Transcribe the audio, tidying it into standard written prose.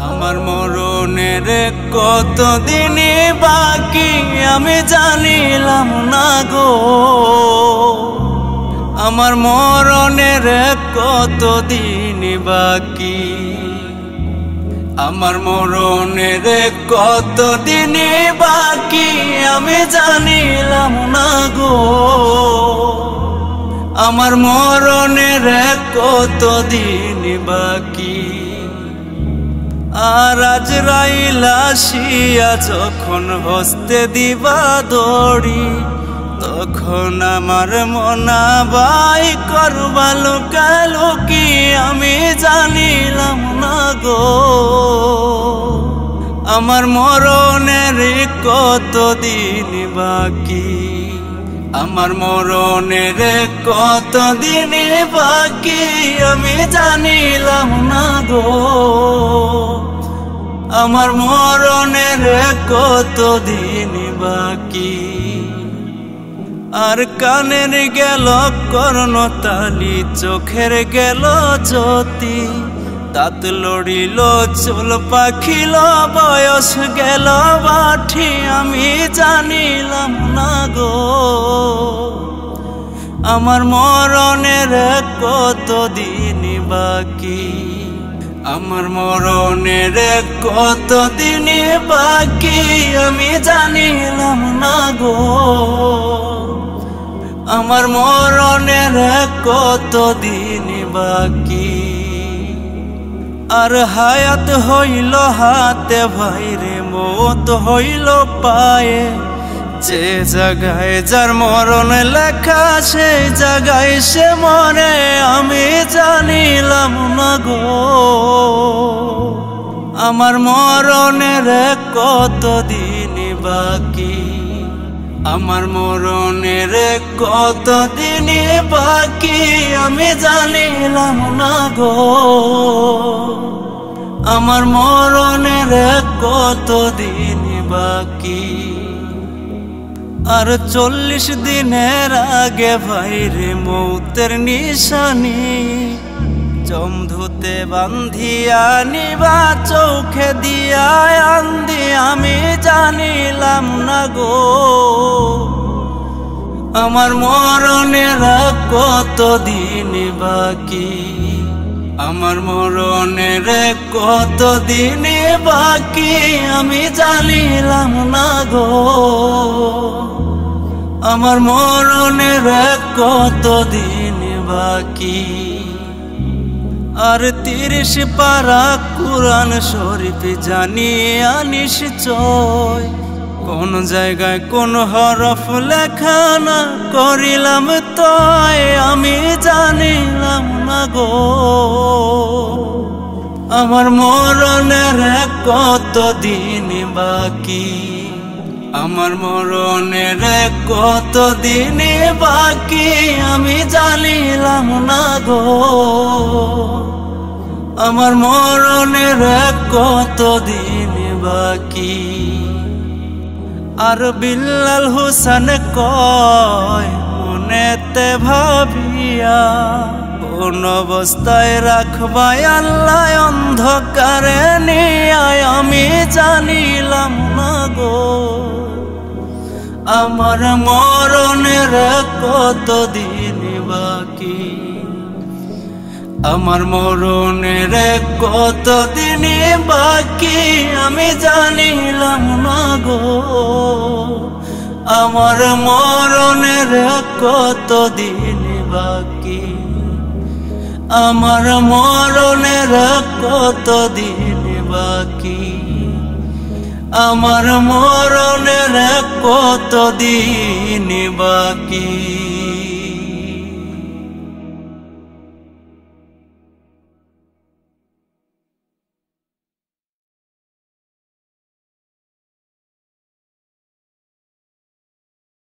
আমার মরণের কতদিন বাকি আমি জানিলাম না গো। আমার মরণের কতদিন বাকি, আমার মরণের কতদিন বাকি আমি জানিলাম না গো। আমার মরণের কতদিন বাকি। আর আজরাইল আসিয়া যখন হস্তে দিবা দড়ি, তখন আমার মনাবাই করবা লুকালুকি আমি জানিলাম না গো। আমার মরণের কতদিন বাকি, আমার মরণের কতদিন বাকি আমি জানিলাম না গো। আমার মরণের কতদিন বাকি। আর কানের গেল কর্ণতালি, চোখের গেল জ্যোতি, দাঁত লড়িল চুল পাখিল, বয়স গেল বাঠি আমি জানিলাম না গো। আমার মরণের কতদিন বাকি, আমার মরণের কতদিন বাকি আমি জানিলাম না গো। আমার মরণের কতদিন বাকি। আর হায়াত হইল হাতে ভাইরে, মত হইল পায়ে, যে জায়গায় যার মরণ লেখা সেই জায়গায় সে মরে আমি জানিলাম না গো। আমার মরণের কতদিন বাকি, আমার মরণের কতদিন বাকি আমি জানিলাম না গো। আমার মরণের কতদিন বাকি। আর 40 দিনের আগে ভাইরে মৌতের নিশানি, জমধুতে বান্ধিয়া নিবা চোখে দিয়া আন্দি আমি জানিলাম না গো। আমার মরণের কতদিন বাকি, আমার মরণের কতদিন বাকি আমি জানিলাম না গো। আমার মরণের কতদিন বাকি। আর 30 পারা কুরআন শরীফ জানিয়া নিশ্চয়, কোন জায়গায় কোন হরফ লেখা না করিলাম তয় আমি জানিলাম না গো। আমার মরণের কতদিন বাকি, আমার মরণের কতদিন বাকি আমি জানিলাম না গো। আমার মরণের কতদিন বাকি। আর বিল্লাল হোসেন কয় মনেতে ভাবিয়া, কোন অবস্থায় রাখবাই আল্লাহ অন্ধকারে নিয়ে আমি জানিলাম না গো। আমার মরণের কতদিন বাকি, আমার মরণের কতদিন বাকি আমি জানিলাম না গো। আমার মরণের কতদিন বাকি, আমার মরণের কতদিন বাকি, আমার মরণের কতদিন বাকি।